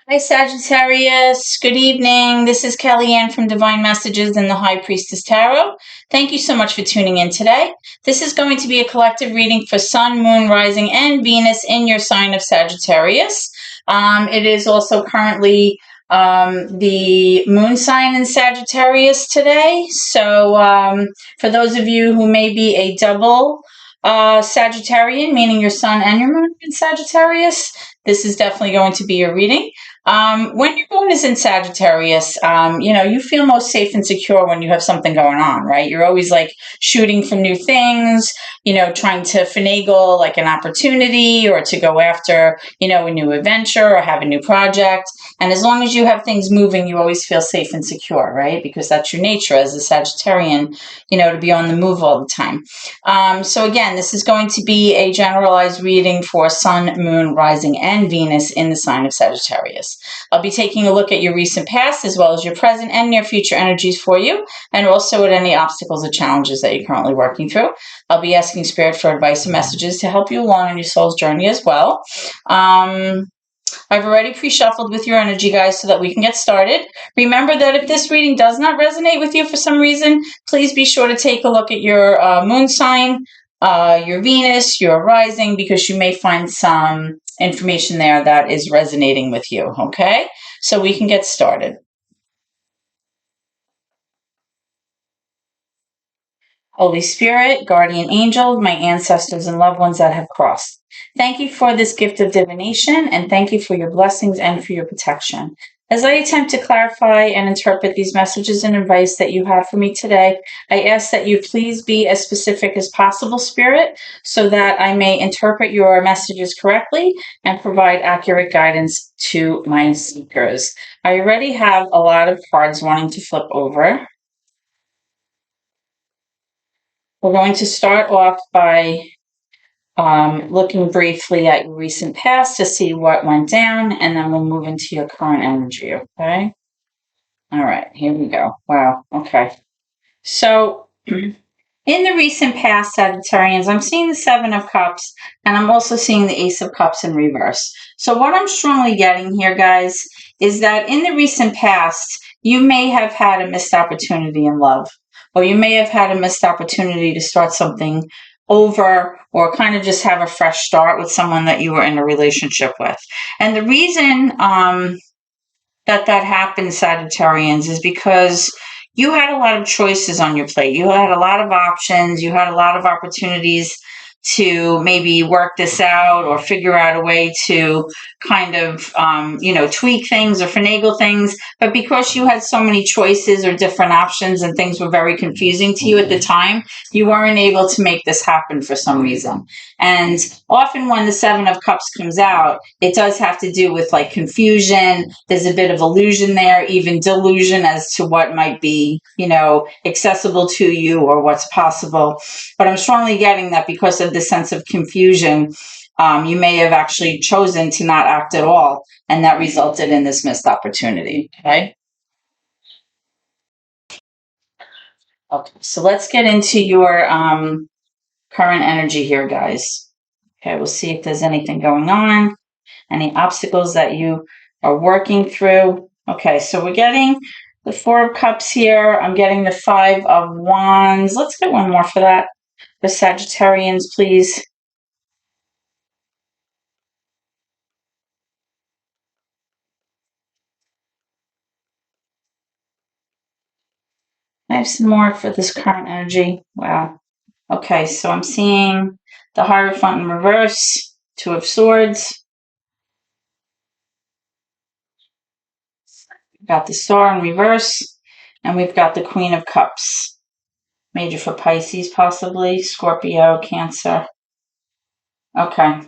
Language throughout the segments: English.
Hi, Sagittarius. Good evening. This is Kellyanne from Divine Messages and the High Priestess Tarot. Thank you so much for tuning in today. This is going to be a collective reading for Sun, Moon, Rising, and Venus in your sign of Sagittarius. It is also currently the moon sign in Sagittarius today. So for those of you who may be a double Sagittarian, meaning your sun and your moon in Sagittarius, this is definitely going to be your reading. When your moon is in Sagittarius, you feel most safe and secure when you have something going on, right? You're always like shooting for new things, trying to finagle like an opportunity or to go after, a new adventure or have a new project. And as long as you have things moving, you always feel safe and secure, right? Because that's your nature as a Sagittarian, to be on the move all the time. So again, this is going to be a generalized reading for Sun, Moon, Rising, and Venus in the sign of Sagittarius. I'll be taking a look at your recent past as well as your present and near future energies for you, and also at any obstacles or challenges that you're currently working through. I'll be asking Spirit for advice and messages to help you along on your soul's journey as well. I've already pre-shuffled with your energy, guys, so that we can get started. Remember that if this reading does not resonate with you for some reason, please be sure to take a look at your moon sign, your Venus, your rising, because you may find some information there that is resonating with you, okay? So we can get started. Holy Spirit, guardian angel, my ancestors and loved ones that have crossed. Thank you for this gift of divination, and thank you for your blessings and for your protection. As I attempt to clarify and interpret these messages and advice that you have for me today, I ask that you please be as specific as possible, Spirit, so that I may interpret your messages correctly and provide accurate guidance to my seekers. I already have a lot of cards wanting to flip over. We're going to start off by looking briefly at your recent past to see what went down, and then we'll move into your current energy, okay? All right, here we go. Wow, okay. So in the recent past, Sagittarians, I'm seeing the Seven of Cups, and I'm also seeing the Ace of Cups in reverse. So what I'm strongly getting here, guys, is that in the recent past, you may have had a missed opportunity in love, or you may have had a missed opportunity to start something over or kind of just have a fresh start with someone that you were in a relationship with. And the reason that happens, Sagittarians, is because you had a lot of choices on your plate. You had a lot of options. You had a lot of opportunities to maybe work this out or figure out a way to kind of, tweak things or finagle things. But because you had so many choices or different options and things were very confusing to you at the time, you weren't able to make this happen for some reason. And often when the Seven of Cups comes out, it does have to do with like confusion. There's a bit of illusion there, even delusion as to what might be, accessible to you or what's possible. But I'm strongly getting that because of the sense of confusion, you may have actually chosen to not act at all, and that resulted in this missed opportunity, okay? Okay, so let's get into your current energy here, guys. Okay, we'll see if there's anything going on, any obstacles that you are working through. Okay, so we're getting the Four of Cups here. I'm getting the Five of Wands. Let's get one more for that. For Sagittarians, please. I have some more for this current energy. Wow. Okay, so I'm seeing the Hierophant in reverse, Two of Swords. We've got the Star in reverse, and we've got the Queen of Cups. Major for Pisces, possibly, Scorpio, Cancer. Okay.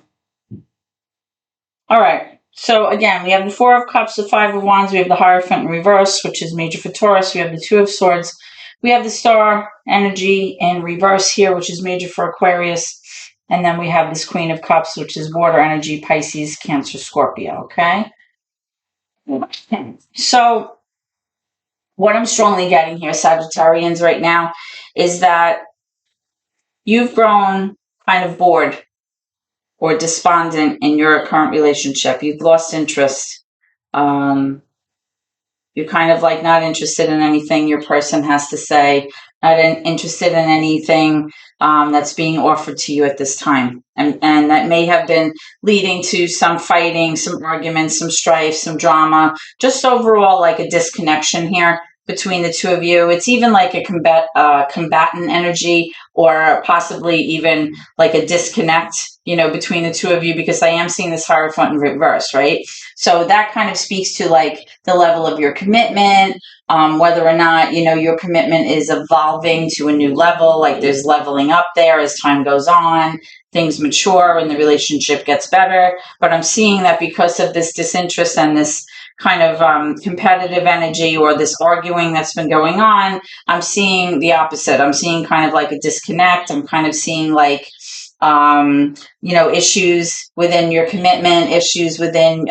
All right. So again, we have the Four of Cups, the Five of Wands. We have the Hierophant in reverse, which is major for Taurus. We have the Two of Swords. We have the Star energy in reverse here, which is major for Aquarius. And then we have this Queen of Cups, which is water energy, Pisces, Cancer, Scorpio, okay? So what I'm strongly getting here, Sagittarians, right now, is that you've grown kind of bored or despondent in your current relationship. You've lost interest. You're kind of like not interested in anything your person has to say, not interested in anything that's being offered to you at this time. And that may have been leading to some fighting, some arguments, some strife, some drama, just overall like a disconnection here between the two of you. It's even like a combatant energy, or possibly even like a disconnect, between the two of you, because I am seeing this Hierophant in reverse, right? So that kind of speaks to like the level of your commitment, whether or not, your commitment is evolving to a new level, like there's leveling up there as time goes on, things mature and the relationship gets better. But I'm seeing that because of this disinterest and this kind of competitive energy, or this arguing that's been going on, I'm seeing the opposite. I'm seeing kind of like a disconnect. I'm kind of seeing like, issues within your commitment, issues within,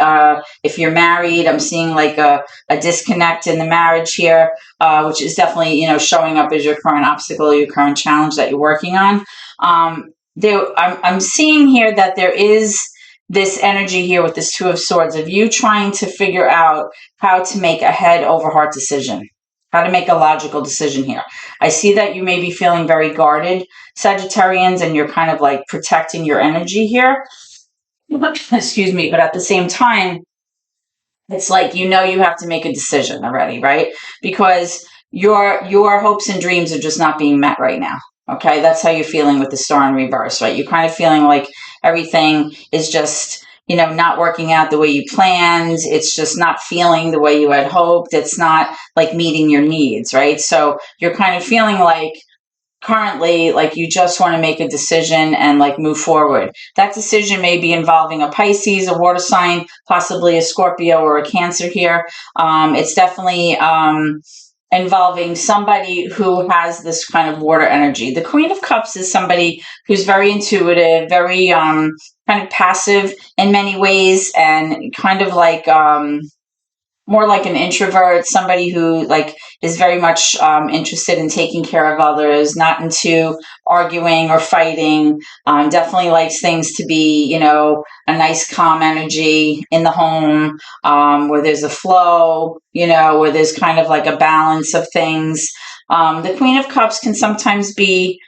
if you're married, I'm seeing like a disconnect in the marriage here, which is definitely, showing up as your current obstacle, your current challenge that you're working on. I'm seeing here that there is this energy here with this Two of Swords of you trying to figure out how to make a head over heart decision, how to make a logical decision here. I see that you may be feeling very guarded, Sagittarians, and you're kind of like protecting your energy here. Excuse me. But at the same time, it's like, you have to make a decision already, right? Because your hopes and dreams are just not being met right now. Okay, that's how you're feeling with the Star in reverse, right? You're kind of feeling like everything is just, not working out the way you planned. It's just not feeling the way you had hoped. It's not like meeting your needs, right? So you're kind of feeling like currently, like you just want to make a decision and like move forward. That decision may be involving a Pisces, a water sign, possibly a Scorpio or a Cancer here. It's definitely involving somebody who has this kind of water energy. The Queen of Cups is somebody who's very intuitive, very kind of passive in many ways, and kind of like more like an introvert, somebody who like is very much interested in taking care of others, not into arguing or fighting. Definitely likes things to be, a nice calm energy in the home, where there's a flow, where there's kind of like a balance of things. The Queen of Cups can sometimes be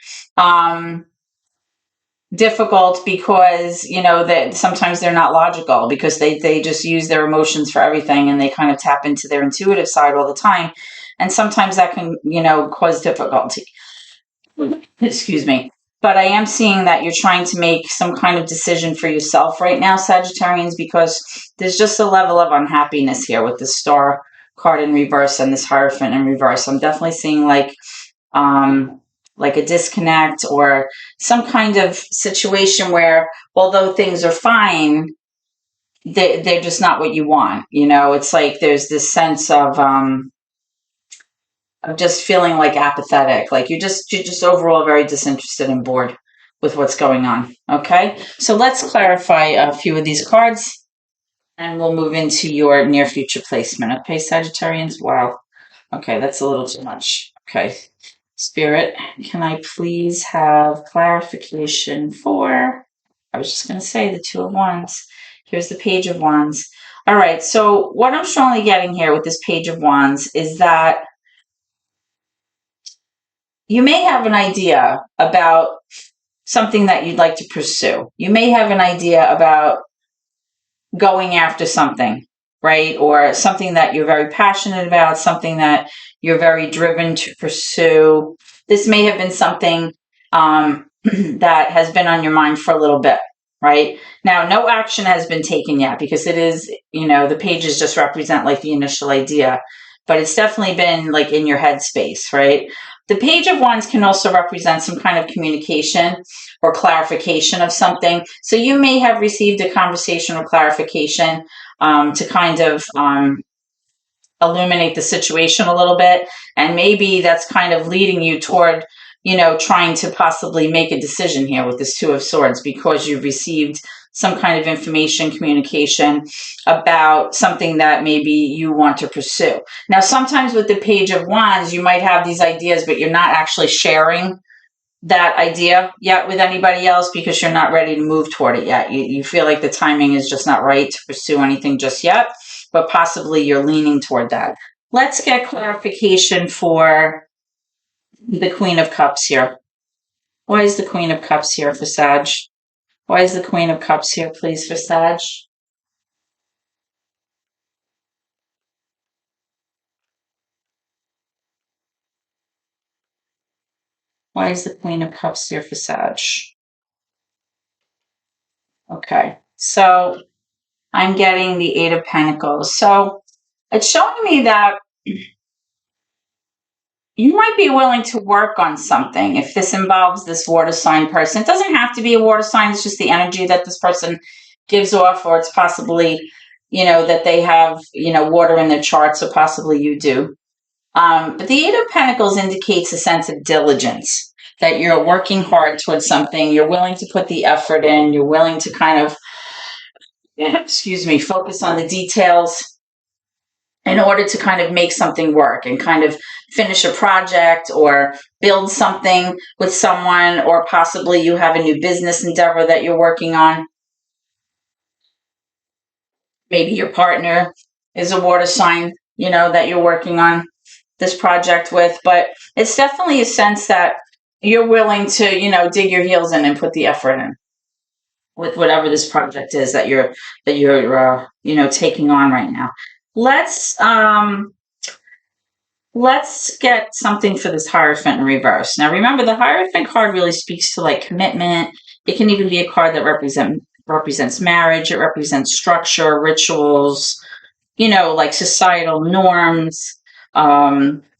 difficult because that sometimes they're not logical, because they just use their emotions for everything, and they kind of tap into their intuitive side all the time, and sometimes that can cause difficulty. Excuse me. But I am seeing that you're trying to make some kind of decision for yourself right now, Sagittarians, because there's just a level of unhappiness here with the Star card in reverse and this Hierophant in reverse. I'm definitely seeing like a disconnect, or some kind of situation where, although things are fine, they're just not what you want. It's like there's this sense of just feeling like apathetic, like you're just overall very disinterested and bored with what's going on. Okay, so let's clarify a few of these cards, and we'll move into your near future placement. Okay, Sagittarians. Wow. Okay, that's a little too much. Okay. Spirit, can I please have clarification for, I was just going to say the Two of Wands. Here's the Page of Wands. All right, so what I'm strongly getting here with this Page of Wands is that you may have an idea about something that you'd like to pursue. You may have an idea about going after something, right? Or something that you're very passionate about, something that you're very driven to pursue. This may have been something that has been on your mind for a little bit, right? Now, no action has been taken yet, because it is, the pages just represent like the initial idea, but it's definitely been like in your headspace, right? The Page of Wands can also represent some kind of communication or clarification of something. So you may have received a conversation or clarification to kind of illuminate the situation a little bit. And maybe that's kind of leading you toward, trying to possibly make a decision here with this Two of Swords, because you've received some kind of information, communication about something that maybe you want to pursue. Now, sometimes with the Page of Wands, you might have these ideas, but you're not actually sharing that idea yet with anybody else, because you're not ready to move toward it yet. You feel like the timing is just not right to pursue anything just yet. but possibly you're leaning toward that. Let's get clarification for the Queen of Cups here. Why is the Queen of Cups here for Sag? Why is the Queen of Cups here, please, for Sag? Why is the Queen of Cups here for Sag? Okay, so I'm getting the Eight of Pentacles. So it's showing me that you might be willing to work on something if this involves this water sign person. It doesn't have to be a water sign. It's just the energy that this person gives off, or it's possibly, that they have, water in their charts, or possibly you do. But the Eight of Pentacles indicates a sense of diligence, that you're working hard towards something. You're willing to put the effort in. You're willing to kind of, focus on the details in order to kind of make something work and kind of finish a project or build something with someone, or possibly you have a new business endeavor that you're working on. Maybe your partner is a water sign, that you're working on this project with, but it's definitely a sense that you're willing to, dig your heels in and put the effort in with whatever this project is that you're taking on right now. Let's get something for this Hierophant in reverse. Now, remember, the Hierophant card really speaks to like commitment. It can even be a card that represents marriage. It represents structure, rituals, like societal norms,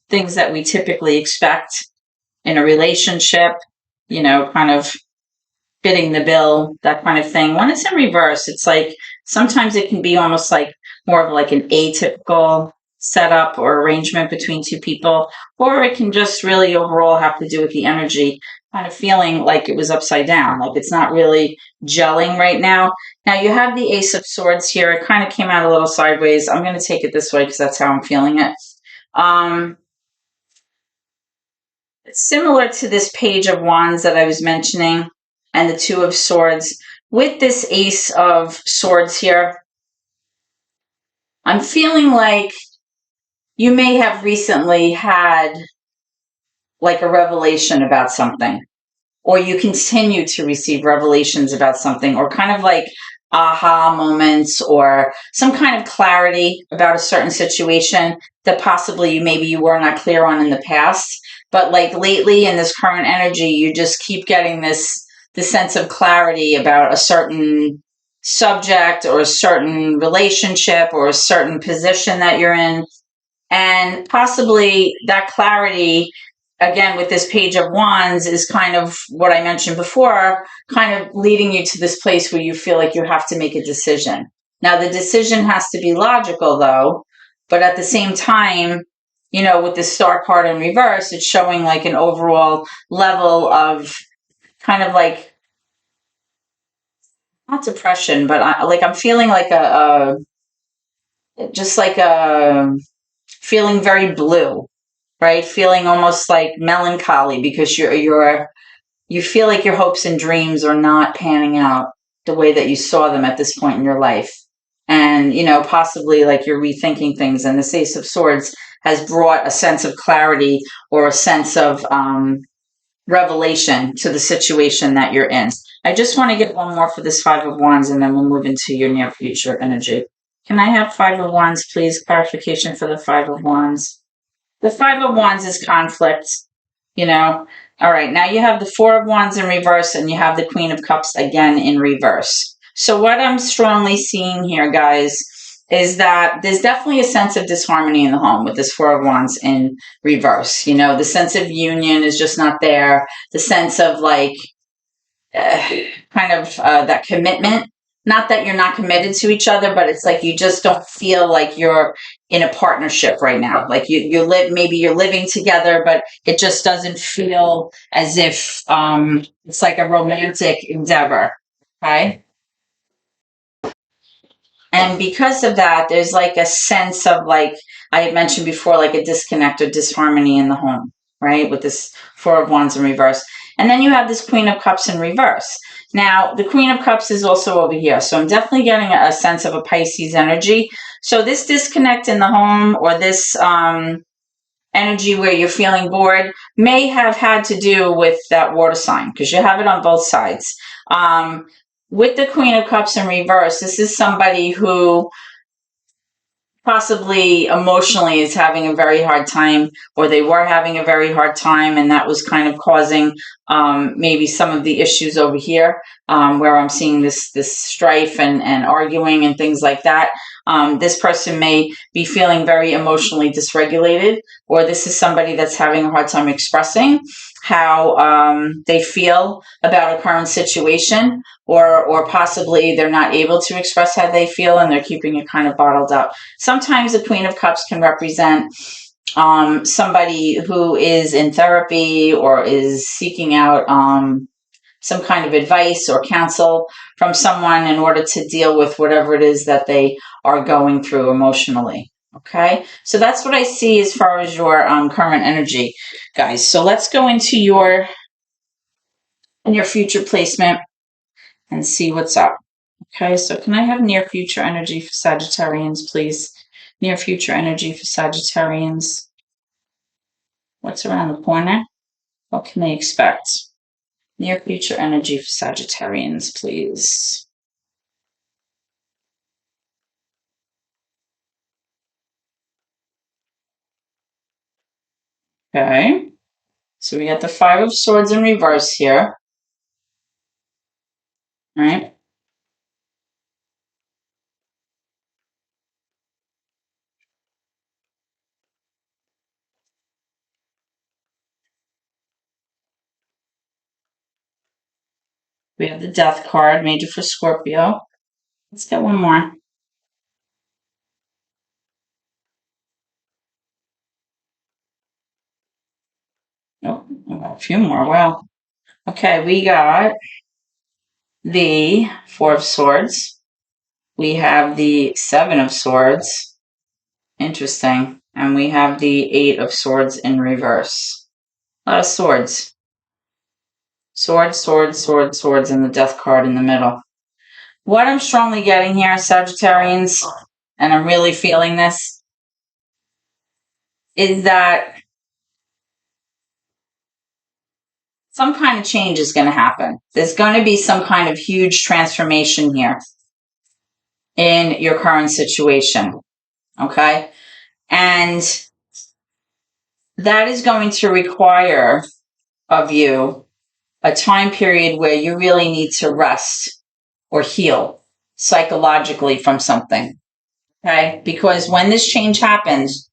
things that we typically expect in a relationship, kind of fitting the bill, that kind of thing. When it's in reverse, it's like sometimes it can be almost like more of like an atypical setup or arrangement between two people, or it can just really overall have to do with the energy kind of feeling like it was upside down, like it's not really gelling right now. Now you have the Ace of Swords here. It kind of came out a little sideways. I'm going to take it this way because that's how I'm feeling it. It's similar to this Page of Wands that I was mentioning and the Two of Swords. With this Ace of Swords here, I'm feeling like you may have recently had like a revelation about something, or you continue to receive revelations about something, or kind of like aha moments, or some kind of clarity about a certain situation that possibly maybe you were not clear on in the past. But like lately in this current energy, you just keep getting this sense of clarity about a certain subject or a certain relationship or a certain position that you're in. And possibly that clarity, again, with this Page of Wands, is kind of what I mentioned before, kind of leading you to this place where you feel like you have to make a decision. Now, the decision has to be logical, though, but at the same time, with the Star card in reverse, it's showing like an overall level of kind of like, not depression, but I'm feeling like just like a feeling very blue, right? Feeling almost like melancholy because you feel like your hopes and dreams are not panning out the way that you saw them at this point in your life. And, possibly like you're rethinking things. And the Ace of Swords has brought a sense of clarity or a sense of revelation to the situation that you're in. I just want to get one more for this Five of Wands, and then we'll move into your near future energy. Can I have Five of Wands, please? Clarification for the Five of Wands. The Five of Wands is conflict, All right, now you have the Four of Wands in reverse, and you have the Queen of Cups again in reverse. So what I'm strongly seeing here, guys, is that there's definitely a sense of disharmony in the home with this Four of Wands in reverse. The sense of union is just not there. The sense of like that commitment. Not that you're not committed to each other, but it's like you just don't feel like you're in a partnership right now. Like maybe you're living together, but it just doesn't feel as if it's like a romantic endeavor. Okay. And because of that, there's like a sense of like I had mentioned before, like a disconnect or disharmony in the home, right? With this Four of Wands in reverse. And then you have this Queen of Cups in reverse. Now, the Queen of Cups is also over here. So I'm definitely getting a sense of a Pisces energy. So this disconnect in the home, or this energy where you're feeling bored, may have had to do with that water sign, because you have it on both sides. With the Queen of Cups in reverse, this is somebody who possibly emotionally is having a very hard time, or they were having a very hard time, and that was kind of causing maybe some of the issues over here, where I'm seeing this strife and arguing and things like that. This person may be feeling very emotionally dysregulated, or this is somebody that's having a hard time expressing how they feel about a current situation, or possibly they're not able to express how they feel and they're keeping it kind of bottled up. Sometimes the Queen of Cups can represent somebody who is in therapy or is seeking out some kind of advice or counsel from someone in order to deal with whatever it is that they are going through emotionally. Okay, so that's what I see as far as your current energy, guys. So let's go into your future placement and see what's up. Okay, so can I have near future energy for Sagittarians, please? Near future energy for Sagittarians. What's around the corner? What can they expect? Near future energy for Sagittarians, please. Okay, so we got the Five of Swords in reverse here. All right. We have the Death card, major for Scorpio. Let's get one more. Oh, a few more. Wow. Okay, we got the Four of Swords. We have the Seven of Swords. Interesting. And we have the Eight of Swords in reverse. A lot of swords. Swords, swords, swords, swords, and the Death card in the middle. What I'm strongly getting here, Sagittarians, and I'm really feeling this, is that some kind of change is going to happen. There's going to be some kind of huge transformation here in your current situation. Okay? And that is going to require of you a time period where you really need to rest or heal psychologically from something. Okay? Because when this change happens,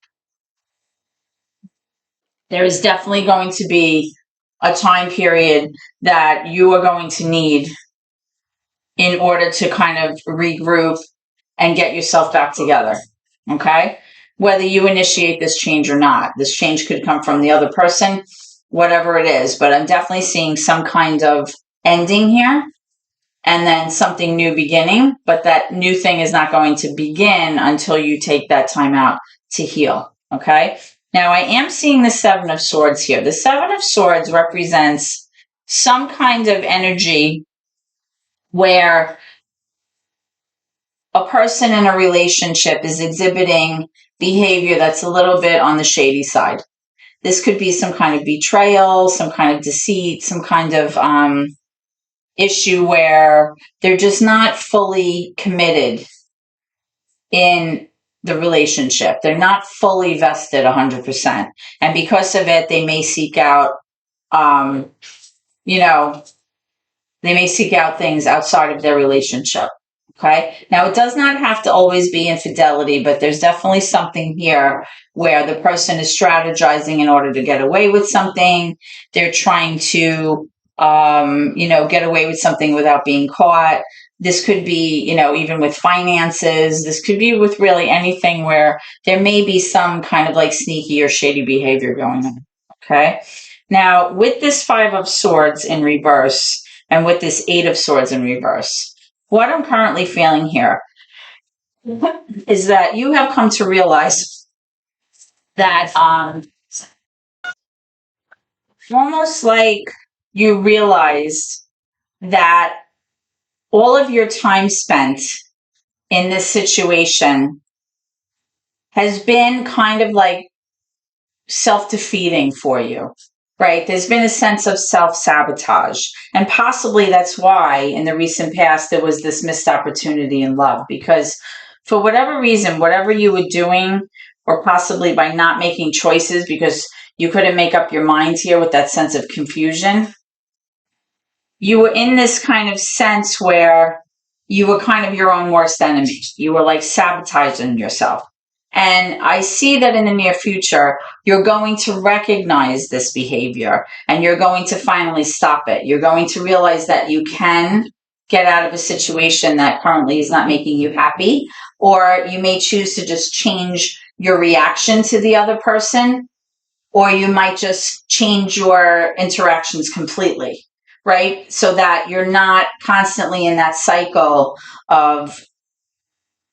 there is definitely going to be a time period that you are going to need in order to kind of regroup and get yourself back together. Okay? Whether you initiate this change or not, this change could come from the other person, whatever it is. But I'm definitely seeing some kind of ending here and then something new beginning. But that new thing is not going to begin until you take that time out to heal. Okay? Now, I am seeing the Seven of Swords here. The Seven of Swords represents some kind of energy where a person in a relationship is exhibiting behavior that's a little bit on the shady side. This could be some kind of betrayal, some kind of deceit, some kind of issue where they're just not fully committed in the relationship. They're not fully vested 100%. And because of it, they may seek out, you know, they may seek out things outside of their relationship. Okay. Now, it does not have to always be infidelity, but there's definitely something here where the person is strategizing in order to get away with something. They're trying to, get away with something without being caught. This could be, even with finances. This could be with really anything where there may be some kind of like sneaky or shady behavior going on. Okay. Now, with this Five of Swords in reverse and with this Eight of Swords in reverse, what I'm currently feeling here is that you have come to realize that almost like you realized that all of your time spent in this situation has been kind of like self-defeating for you, right? There's been a sense of self-sabotage. And possibly that's why in the recent past there was this missed opportunity in love, because for whatever reason, whatever you were doing, or possibly by not making choices because you couldn't make up your mind here with that sense of confusion, you were in this kind of sense where you were kind of your own worst enemy. You were like sabotaging yourself. And I see that in the near future, you're going to recognize this behavior and you're going to finally stop it. You're going to realize that you can get out of a situation that currently is not making you happy, or you may choose to just change your reaction to the other person, or you might just change your interactions completely, right? So that you're not constantly in that cycle of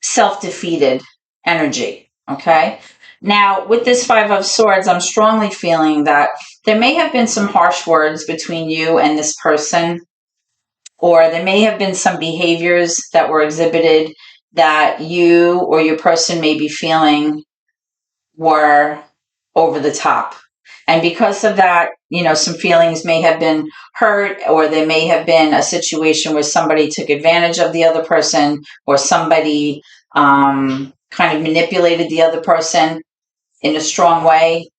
self-defeated energy, okay? Now, with this Five of Swords, I'm strongly feeling that there may have been some harsh words between you and this person, or there may have been some behaviors that were exhibited that you or your person may be feeling were over the top. And because of that, some feelings may have been hurt, or there may have been a situation where somebody took advantage of the other person, or somebody kind of manipulated the other person in a strong way,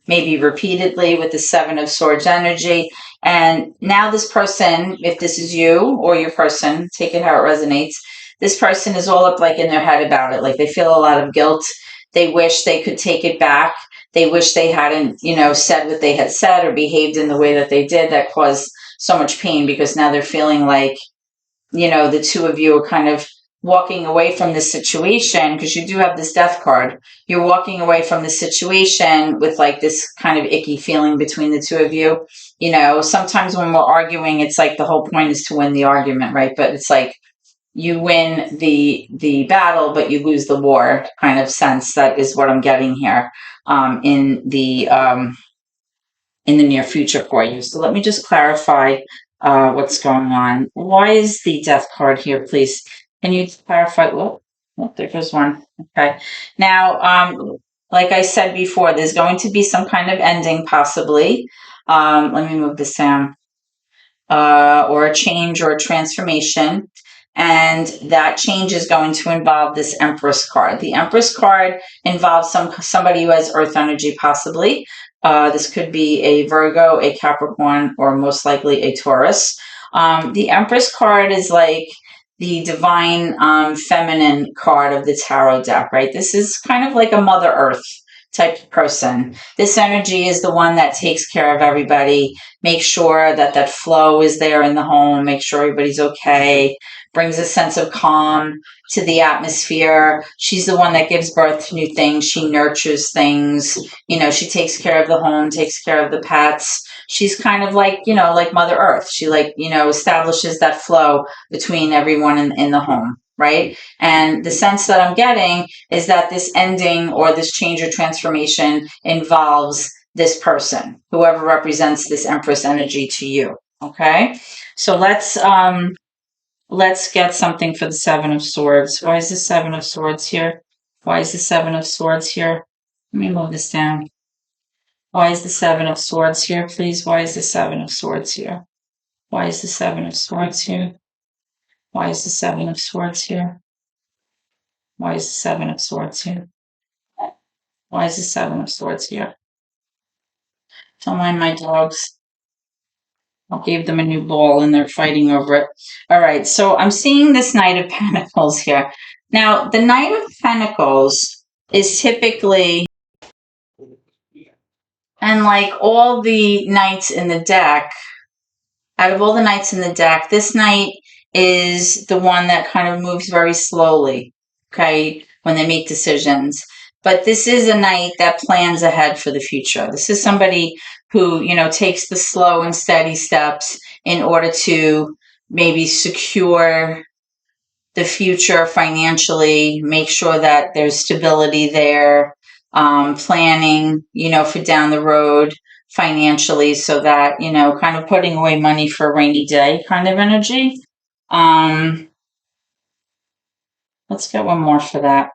maybe repeatedly with the Seven of Swords energy. And now this person, if this is you or your person, take it how it resonates, this person is all up like in their head about it. Like they feel a lot of guilt. They wish they could take it back. They wish they hadn't, said what they had said or behaved in the way that they did that caused so much pain, because now they're feeling like, the two of you are kind of walking away from this situation, because you do have this Death card. You're walking away from the situation with like this kind of icky feeling between the two of you. Sometimes when we're arguing, it's like the whole point is to win the argument, right? But it's like you win the battle, but you lose the war kind of sense. That is what I'm getting here in the near future for you. So let me just clarify what's going on. Why is the Death card here, please? Can you clarify? Oh, there goes one. Okay. Now, like I said before, there's going to be some kind of ending, possibly. Let me move this down. Or a change or a transformation. And that change is going to involve this Empress card. The Empress card involves somebody who has earth energy, possibly. This could be a Virgo, a Capricorn, or most likely a Taurus. The Empress card is like the divine feminine card of the tarot deck, right? This is kind of like a Mother Earth type of person. This energy is the one that takes care of everybody, make sure that that flow is there in the home, make sure everybody's okay, brings a sense of calm to the atmosphere. She's the one that gives birth to new things. She nurtures things. She takes care of the home, takes care of the pets. She's kind of like, like Mother Earth. She establishes that flow between everyone in the home, right? And the sense that I'm getting is that this ending or this change or transformation involves this person, whoever represents this Empress energy to you. Okay, so let's get something for the Seven of Swords. Why is the Seven of Swords here? Why is the Seven of Swords here? Let me move this down. Why is the Seven of Swords here, please? Why is the Seven of Swords here? Why is the Seven of Swords here? Why is the Seven of Swords here? Why is the Seven of Swords here? Why is the Seven of Swords here? Don't mind my dogs. I gave them a new ball and they're fighting over it. All right, so I'm seeing this Knight of Pentacles here. Now, the Knight of Pentacles is typically, and like all the knights in the deck, out of all the knights in the deck, this knight is the one that kind of moves very slowly, okay, when they make decisions. But this is a knight that plans ahead for the future. This is somebody who, takes the slow and steady steps in order to maybe secure the future financially, make sure that there's stability there, planning, for down the road financially, so that, kind of putting away money for a rainy day kind of energy. Let's get one more for that.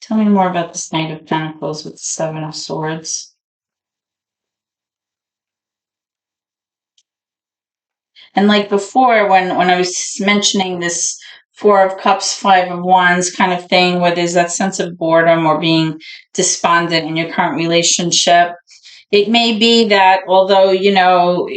Tell me more about this Knight of Pentacles with the Seven of Swords. And like before, when I was mentioning this Four of Cups, Five of Wands kind of thing, where there's that sense of boredom or being despondent in your current relationship, it may be that although, you know,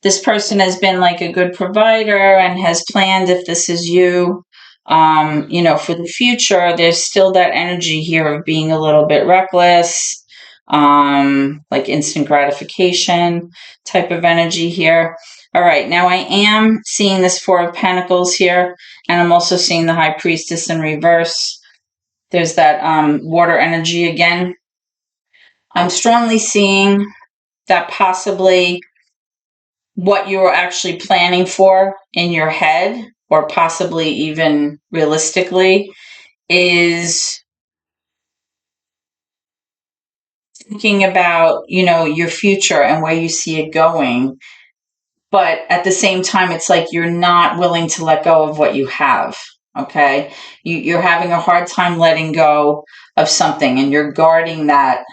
this person has been like a good provider and has planned, if this is you, you know, for the future, there's still that energy here of being a little bit reckless, like instant gratification type of energy here. All right, now I am seeing this Four of Pentacles here, and I'm also seeing the High Priestess in reverse. There's that water energy again. I'm strongly seeing that possibly what you were actually planning for in your head, or possibly even realistically, is thinking about, you know, your future and where you see it going. But at the same time, it's like you're not willing to let go of what you have. Okay. You're having a hard time letting go of something, and you're guarding that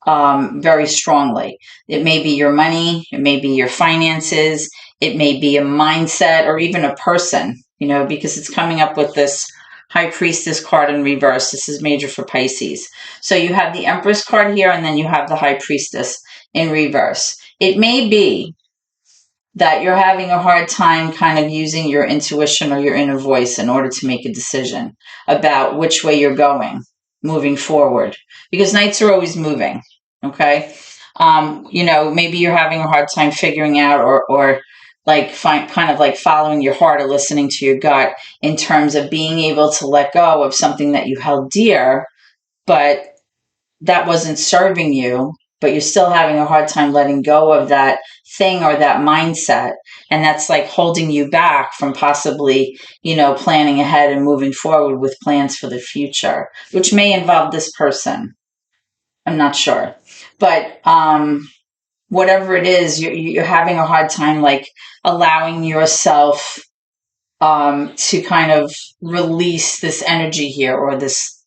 very strongly. It may be your money, it may be your finances, it may be a mindset, or even a person, you know, because it's coming up with this High Priestess card in reverse. This is major for Pisces. So you have the Empress card here, and then you have the High Priestess in reverse. It may be that you're having a hard time kind of using your intuition or your inner voice in order to make a decision about which way you're going moving forward, because nights are always moving. Okay. You know, maybe you're having a hard time figuring out, or like kind of like following your heart or listening to your gut in terms of being able to let go of something that you held dear, but that wasn't serving you, but you're still having a hard time letting go of that thing or that mindset. And that's like holding you back from possibly, you know, planning ahead and moving forward with plans for the future, which may involve this person. I'm not sure. But whatever it is, you're having a hard time like allowing yourself to kind of release this energy here, or this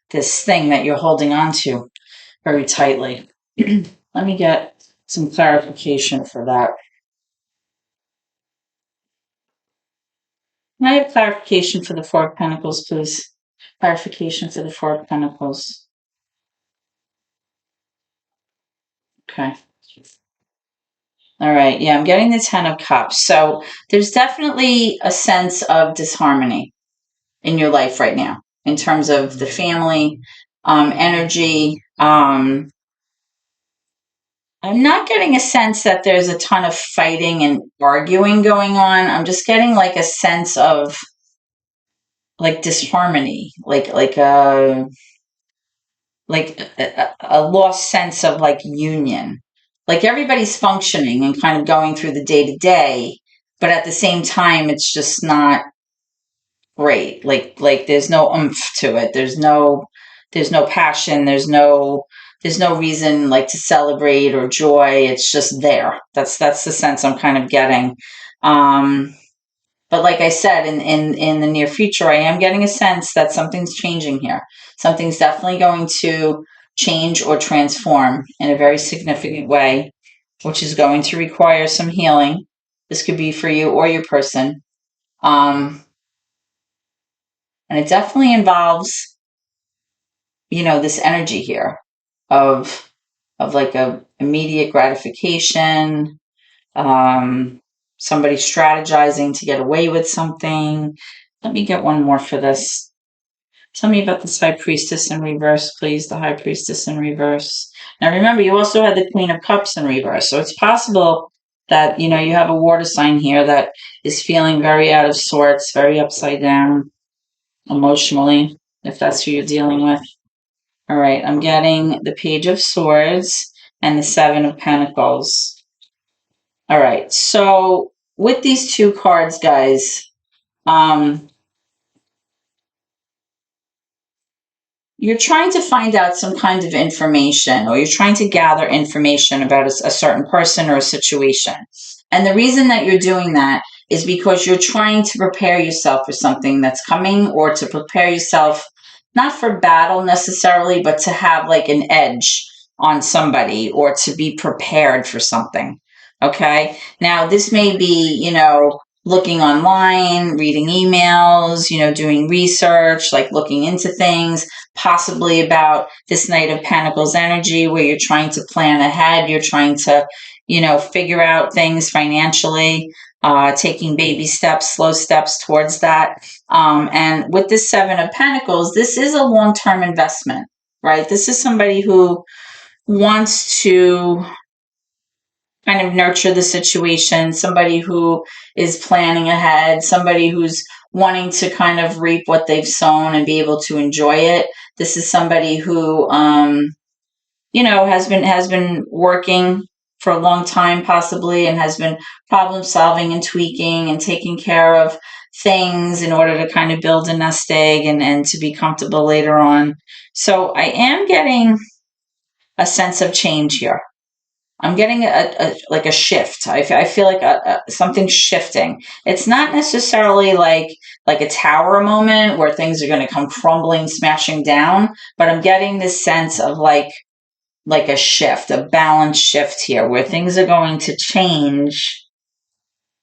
thing that you're holding on to very tightly. Let me get some clarification for that. Can I have clarification for the Four of Pentacles, please? Clarification for the Four of Pentacles. Okay. All right. Yeah, I'm getting the Ten of Cups. So there's definitely a sense of disharmony in your life right now in terms of the family energy. I'm not getting a sense that there's a ton of fighting and arguing going on. I'm just getting like a sense of like disharmony, like a lost sense of like union. Like everybody's functioning and kind of going through the day to day, but at the same time, it's just not great. Like there's no oomph to it. There's no passion. There's no reason like to celebrate or joy. It's just there. That's the sense I'm kind of getting. But like I said, in the near future, I am getting a sense that something's changing here. Something's definitely going to change or transform in a very significant way, which is going to require some healing. This could be for you or your person. And it definitely involves, you know, this energy here of like a immediate gratification, somebody strategizing to get away with something. Let me get one more for this. Tell me about this High Priestess in reverse, please. The High Priestess in reverse. Now remember, you also had the Queen of Cups in reverse. So it's possible that, you know, you have a water sign here that is feeling very out of sorts, very upside down emotionally, if that's who you're dealing with. All right, I'm getting the Page of Swords and the Seven of Pentacles. All right, so with these two cards, guys, you're trying to find out some kind of information, or you're trying to gather information about a certain person or a situation. And the reason that you're doing that is because you're trying to prepare yourself for something that's coming, or to prepare yourself not for battle necessarily, but to have like an edge on somebody, or to be prepared for something. Okay. Now, this may be, looking online, reading emails, doing research, like looking into things, possibly about this Knight of Pentacles energy, where you're trying to plan ahead. You're trying to, figure out things financially, taking baby steps, slow steps towards that. And with this Seven of Pentacles, this is a long-term investment, right? This is somebody who wants to kind of nurture the situation, somebody who is planning ahead, somebody who's wanting to kind of reap what they've sown and be able to enjoy it. This is somebody who, has been working for a long time possibly, and has been problem solving and tweaking and taking care of things in order to kind of build a nest egg and to be comfortable later on. So I am getting a sense of change here. I'm getting like a shift. I feel like something shifting. It's not necessarily like a tower moment where things are going to come crumbling, smashing down, but I'm getting this sense of like a shift, a balance shift here, where things are going to change.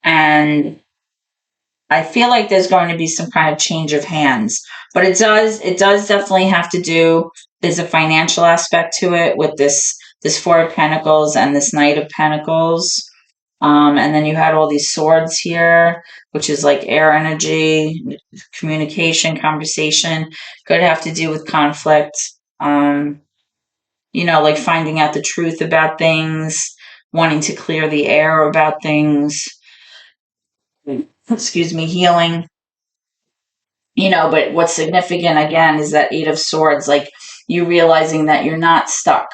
And I feel like there's going to be some kind of change of hands, but it does definitely have to do, there's a financial aspect to it with this Four of Pentacles and this Knight of Pentacles. And then you had all these swords here, which is like air energy, communication, conversation. Could have to do with conflict. Like finding out the truth about things, wanting to clear the air about things. Excuse me, healing. But what's significant again is that Eight of Swords, like you realizing that you're not stuck.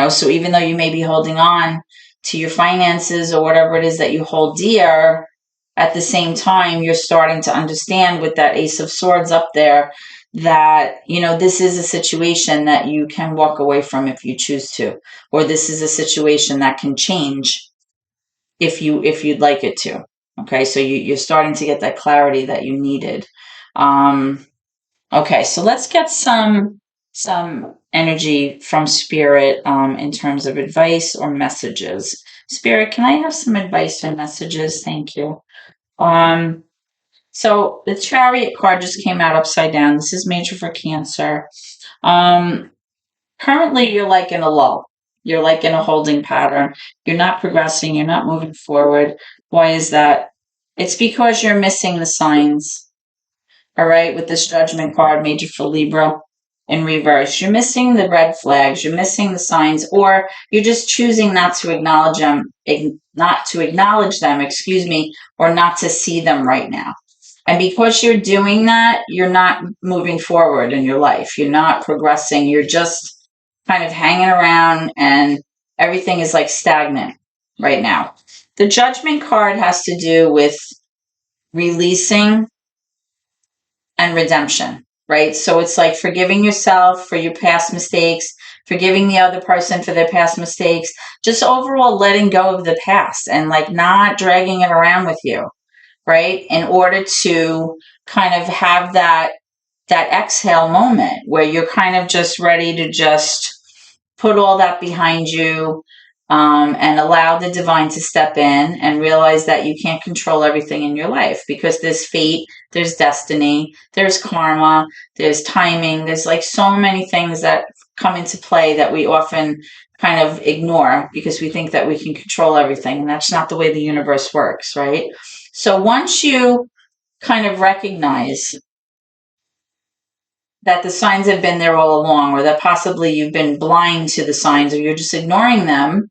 So even though you may be holding on to your finances or whatever it is that you hold dear, at the same time, you're starting to understand with that Ace of Swords up there that, this is a situation that you can walk away from if you choose to, or this is a situation that can change if you'd like it to. Okay. So you're starting to get that clarity that you needed. Okay. So let's get some energy from Spirit in terms of advice or messages. Spirit, can I have some advice and messages? Thank you. So the Chariot card just came out upside down. This is major for Cancer. Currently, you're like in a lull. You're like in a holding pattern. You're not progressing. You're not moving forward. Why is that? It's because you're missing the signs. All right, with this Judgment card, major for Libra, in reverse. You're missing the red flags. You're missing the signs, or you're just choosing not to acknowledge them, or not to see them right now. And because you're doing that, you're not moving forward in your life. You're not progressing. You're just kind of hanging around, and everything is like stagnant right now. The Judgment card has to do with releasing and redemption, right? So it's like forgiving yourself for your past mistakes, forgiving the other person for their past mistakes, just overall letting go of the past and like not dragging it around with you, right? In order to kind of have that exhale moment where you're kind of just ready to just put all that behind you, and allow the divine to step in and realize that you can't control everything in your life, because there's fate, there's destiny, there's karma, there's timing, there's like so many things that come into play that we often kind of ignore because we think that we can control everything, and that's not the way the universe works, right? So once you kind of recognize that the signs have been there all along, or that possibly you've been blind to the signs, or you're just ignoring them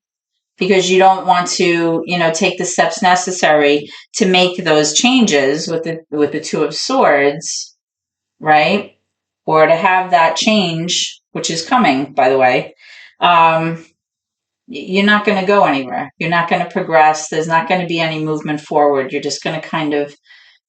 because you don't want to, take the steps necessary to make those changes with the Two of Swords, right? Or to have that change, which is coming, by the way, you're not going to go anywhere. You're not going to progress. There's not going to be any movement forward. You're just going to kind of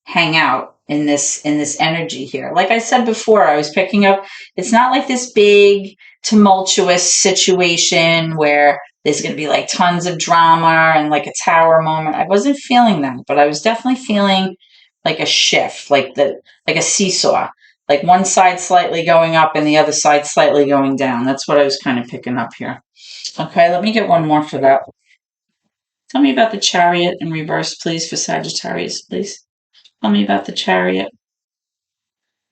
hang out in this energy here. Like I said before, I was picking up, it's not like this big tumultuous situation where there's going to be like tons of drama and like a tower moment. I wasn't feeling that, but I was definitely feeling like a shift, like a seesaw, like one side slightly going up and the other side slightly going down. That's what I was kind of picking up here. Okay, let me get one more for that. Tell me about the Chariot in reverse, please, for Sagittarius, please. Tell me about the Chariot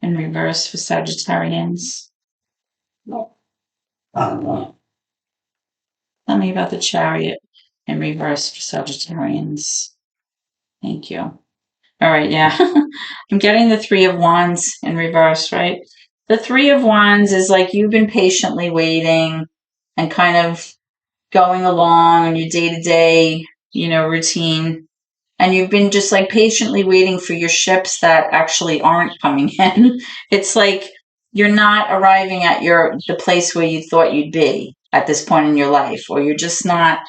in reverse for Sagittarians. Tell me about the Chariot in reverse for Sagittarians. Thank you. All right, yeah. I'm getting the Three of Wands in reverse, right? The Three of Wands is like you've been patiently waiting and kind of going along in your day-to-day, routine. And you've been just like patiently waiting for your ships that actually aren't coming in. It's like you're not arriving at the place where you thought you'd be at this point in your life, or you're just not,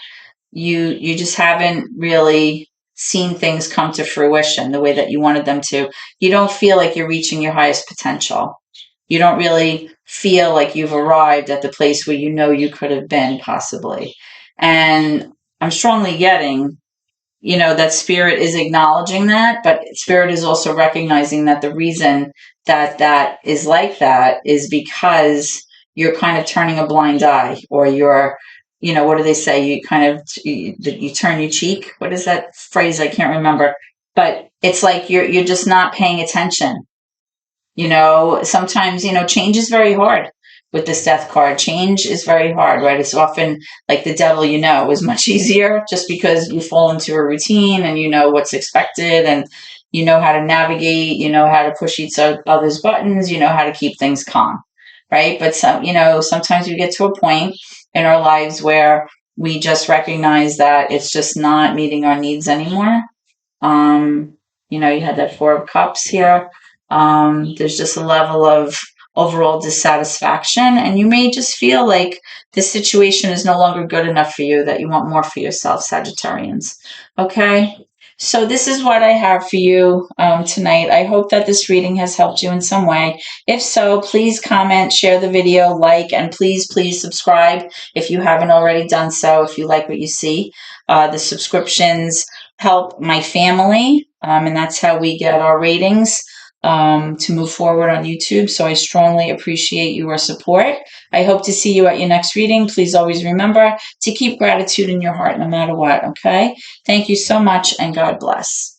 you just haven't really seen things come to fruition the way that you wanted them to. You don't feel like you're reaching your highest potential. You don't really feel like you've arrived at the place where you could have been possibly. And I'm strongly getting, that spirit is acknowledging that, but spirit is also recognizing that the reason that is like that is because you're kind of turning a blind eye, or you're, what do they say? You kind of, you turn your cheek. What is that phrase? I can't remember, but it's like you're just not paying attention. Sometimes, change is very hard with this death card. Change is very hard, right? It's often like the devil, is much easier just because you fall into a routine and you know what's expected, and you know how to navigate, how to push each other's buttons, how to keep things calm, right? But sometimes we get to a point in our lives where we just recognize that it's just not meeting our needs anymore. You had that Four of Cups here. There's just a level of overall dissatisfaction, and you may just feel like this situation is no longer good enough for you, that you want more for yourself, Sagittarians. Okay, so this is what I have for you tonight. I hope that this reading has helped you in some way. If so, please comment, share the video, like, and please subscribe if you haven't already done so, if you like what you see. The subscriptions help my family, and that's how we get our ratings to move forward on YouTube. So I strongly appreciate your support. I hope to see you at your next reading. Please always remember to keep gratitude in your heart no matter what, okay? Thank you so much, and God bless.